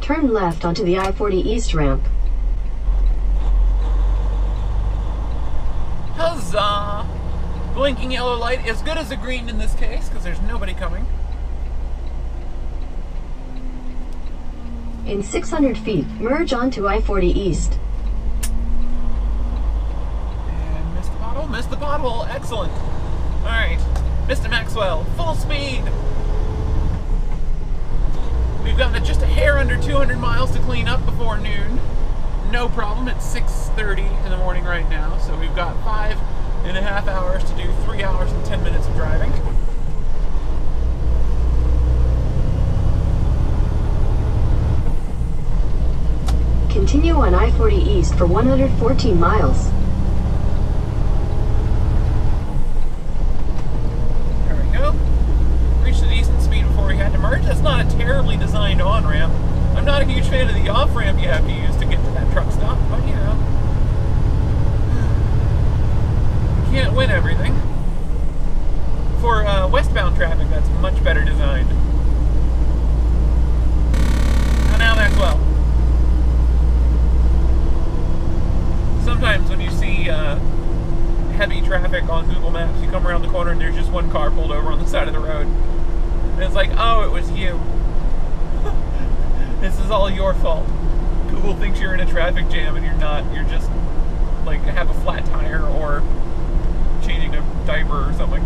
turn left onto the I-40 East ramp. Huzzah! Blinking yellow light, as good as a green in this case, because there's nobody coming. In 600 feet, merge onto I-40 East. And missed the pothole, excellent. Alright, Mr. Maxwell, full speed! We've gotten just a hair under 200 miles to clean up before noon. No problem, it's 6:30 in the morning right now, so we've got 5.5 hours to do 3 hours and 10 minutes of driving. Continue on I-40 East for 114 miles. There we go. Reached a decent speed before we had to merge. That's not a terribly designed on-ramp. I'm not a huge fan of the off-ramp you have to use to get to that truck stop, but you know. You can't win everything. For westbound traffic, that's much better designed. And now Maxwell. Sometimes when you see heavy traffic on Google Maps, you come around the corner and there's just one car pulled over on the side of the road. And it's like, oh, it was you. This is all your fault. Google thinks you're in a traffic jam and you're not. You're just, like, have a flat tire or changing a diaper or something.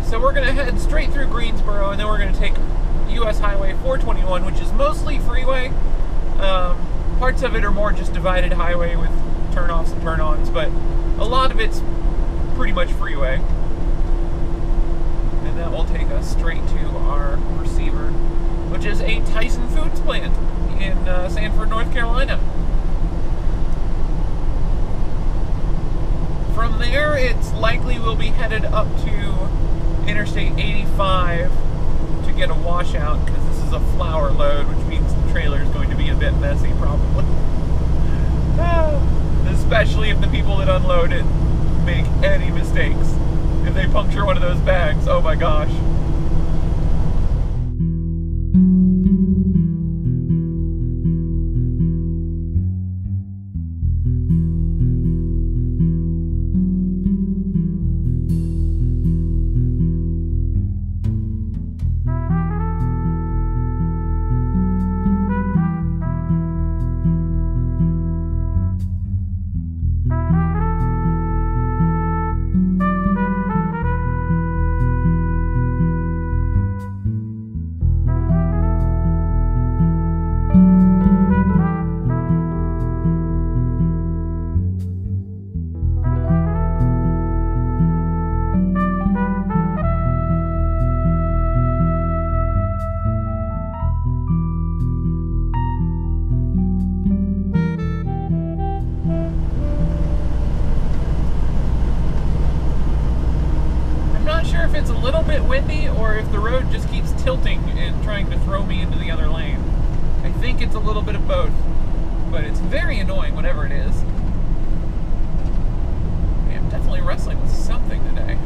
So we're going to head straight through Greensboro, and then we're going to take US Highway 421, which is mostly freeway. Parts of it are more just divided highway with turn-offs and turn-ons, but a lot of it's pretty much freeway. And that will take us straight to our receiver, which is a Tyson Foods plant in Sanford, North Carolina. From there, it's likely we'll be headed up to Interstate 85 to get a washout, because this is a flour load, which means the trailer is going to be a bit messy, probably. Especially if the people that unload it make any mistakes. If they puncture one of those bags, oh my gosh. If it's a little bit windy or if the road just keeps tilting and trying to throw me into the other lane. I think it's a little bit of both, but it's very annoying whatever it is. I'm definitely wrestling with something today.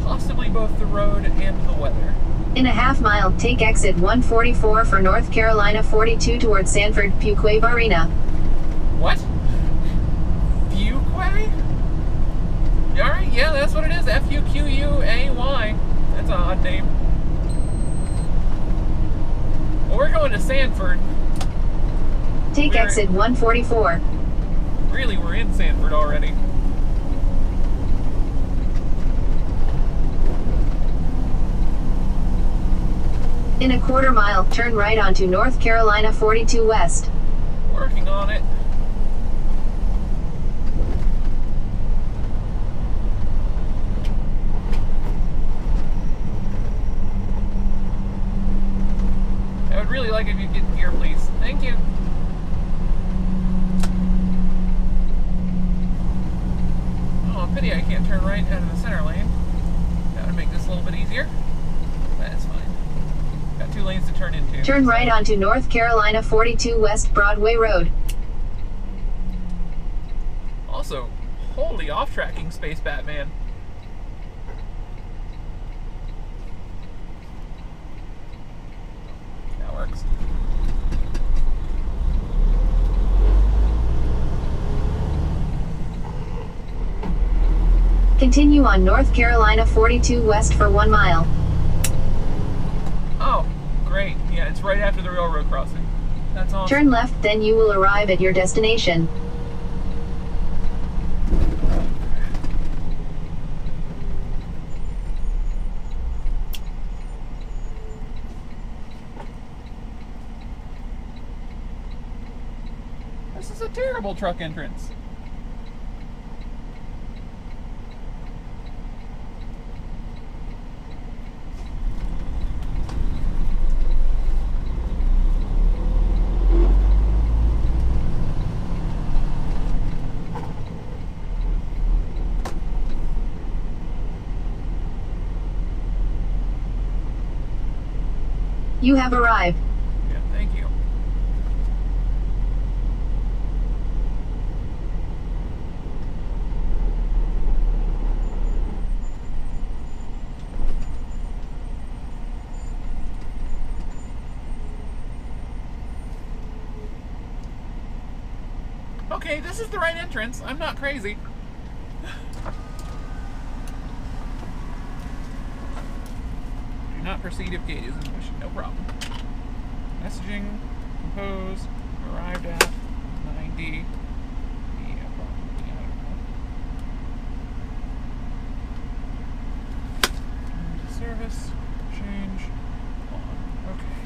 Possibly both the road and the weather. In a half mile, take exit 144 for North Carolina 42 towards Sanford, Fuquay Arena. What? Fuquay? Alright, yeah, that's what it is. F-U-Q-U-A-Y. That's an odd name. Well, we're going to Sanford. Take exit 144. Really, we're in Sanford already. In a quarter mile, turn right onto North Carolina 42 West. Working on it. I would really like if you'd get in gear, please. Thank you. Oh, pity I can't turn right out of the center lane. That would make this a little bit easier. That's fine. Got 2 lanes to turn into. Turn right onto North Carolina 42 West Broadway Road. Also, holy off-tracking Space Batman. That works. Continue on North Carolina 42 west for 1 mile. Oh, great. Yeah, it's right after the railroad crossing. That's awesome. Turn left, then you will arrive at your destination. This is a terrible truck entrance. You have arrived. Yeah, thank you. Okay, this is the right entrance. I'm not crazy. Do not proceed if gate is in motion. No problem. Messaging, compose, arrived at 90. Yeah, probably. I don't know. Into service, change, on. Okay.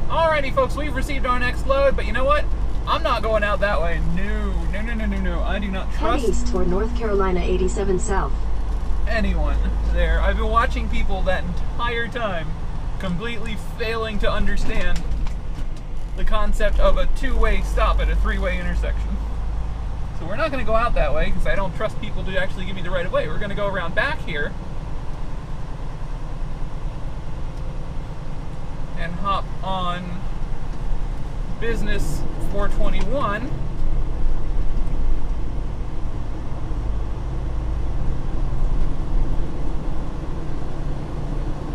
Alrighty, folks, we've received our next load, but you know what? I'm not going out that way. No. I do not Head trust east toward North Carolina 87 South. anyone there. I've been watching people that entire time completely failing to understand the concept of a two-way stop at a three-way intersection. So we're not going to go out that way because I don't trust people to actually give me the right of way. We're going to go around back here and hop on Business 421.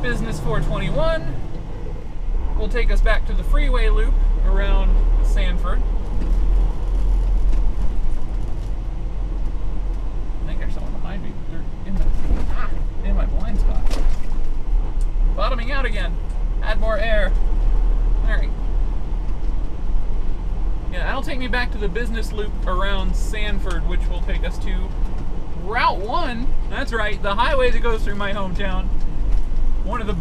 Business 421 will take us back to the freeway loop around Sanford. I think there's someone behind me. They're in my blind spot. Bottoming out again. Add more air. Alright. Yeah, that'll take me back to the business loop around Sanford, which will take us to Route 1. That's right, the highway that goes through my hometown. One of the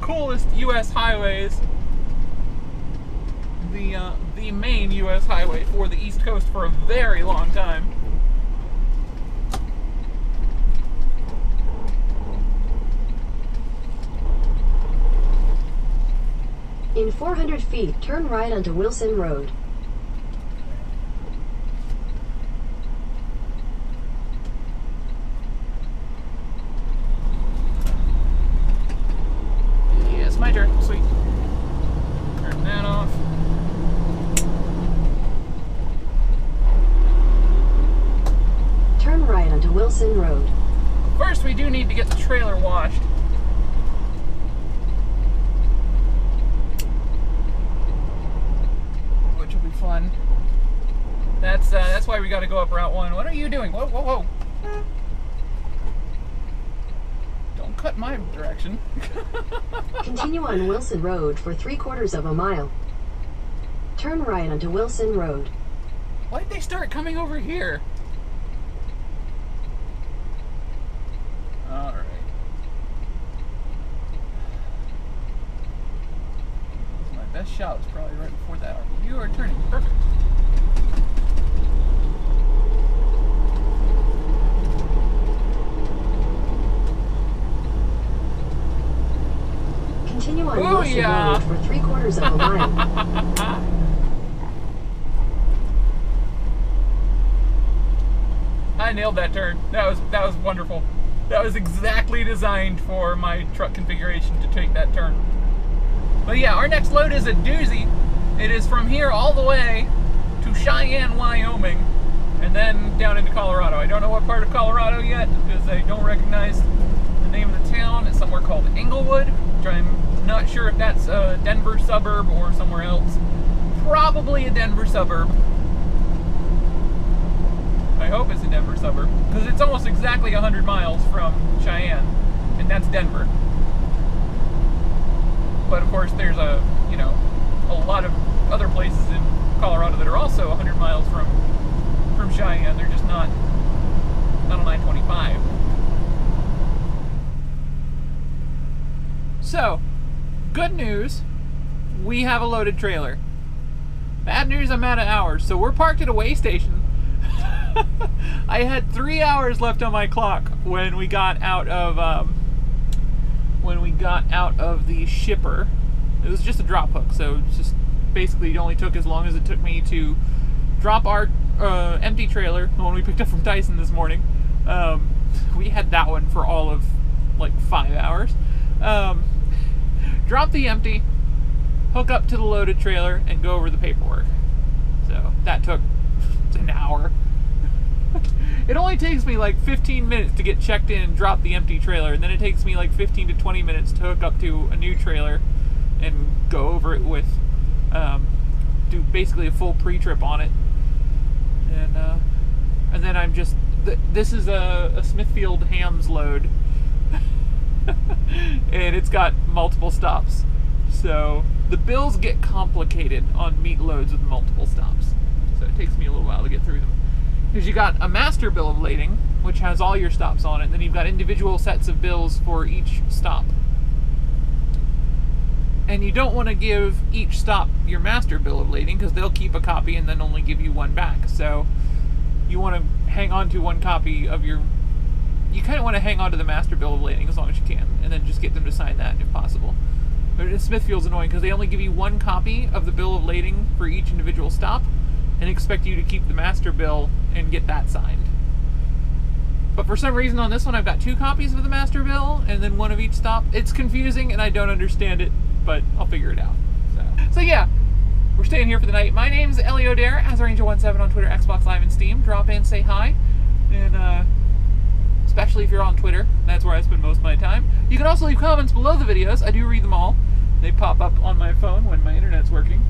coolest U.S. highways. The main U.S. highway for the East Coast for a very long time. In 400 feet, turn right onto Wilson Road. Yeah, it's my turn. Sweet. Turn that off. Turn right onto Wilson Road. First, we do need to get the trailer washed. Which will be fun. That's why we got to go up Route 1. What are you doing? Whoa, whoa, whoa. Don't cut my direction. Continue on Wilson Road for 3/4 of a mile. Turn right onto Wilson Road. Why did they start coming over here? Alright. That's my best shot was probably right before that. You are turning. Perfect. Continue on Wilson Road for 3/4 of a mile. I nailed that turn. That was wonderful. That was exactly designed for my truck configuration to take that turn. But yeah, our next load is a doozy. It is from here all the way to Cheyenne, Wyoming, and then down into Colorado. I don't know what part of Colorado yet because I don't recognize the name of the town. It's somewhere called Englewood, which I'm not sure if that's a Denver suburb or somewhere else. Probably a Denver suburb. I hope it's a Denver suburb, because it's almost exactly 100 miles from Cheyenne, and that's Denver. But of course, there's a lot of other places in Colorado that are also 100 miles from Cheyenne. They're just not on 925. So, good news, we have a loaded trailer. Bad news, I'm out of hours. So we're parked at a way station. I had 3 hours left on my clock when we got out of the shipper. It was just a drop hook, so it's just basically it only took as long as it took me to drop our empty trailer, the one we picked up from Tyson this morning. We had that one for all of like 5 hours. Drop the empty, hook up to the loaded trailer, and go over the paperwork. So that took an hour. It only takes me like 15 minutes to get checked in and drop the empty trailer, and then it takes me like 15 to 20 minutes to hook up to a new trailer and go over it with, do basically a full pre-trip on it. And then I'm just, this is a Smithfield hams load, and it's got multiple stops. So the bills get complicated on meat loads with multiple stops. So it takes me a little while to get through them. Because you got a master bill of lading, which has all your stops on it, and then you've got individual sets of bills for each stop. And you don't want to give each stop your master bill of lading, because they'll keep a copy and then only give you one back. So you want to hang on to one copy of your... You kind of want to hang on to the master bill of lading as long as you can, and then just get them to sign that if possible. But Smithfield's annoying, because they only give you one copy of the bill of lading for each individual stop, and expect you to keep the master bill and get that signed. But for some reason on this one I've got 2 copies of the master bill and then one of each stop. It's confusing and I don't understand it, but I'll figure it out. So yeah, we're staying here for the night. My name's MacLeod, AsArAngel17 on Twitter, Xbox Live, and Steam. Drop in, say hi, and especially if you're on Twitter. That's where I spend most of my time. You can also leave comments below the videos. I do read them all. They pop up on my phone when my internet's working.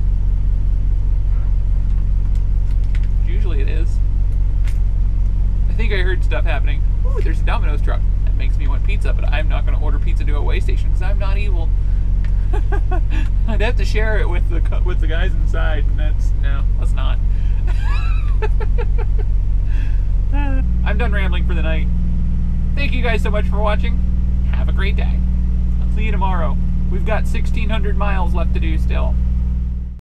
Usually it is. I think I heard stuff happening. Ooh, there's a Domino's truck. That makes me want pizza, but I'm not going to order pizza to a way station because I'm not evil. I'd have to share it with the guys inside, and let's not. I'm done rambling for the night. Thank you guys so much for watching. Have a great day. I'll see you tomorrow. We've got 1,600 miles left to do still.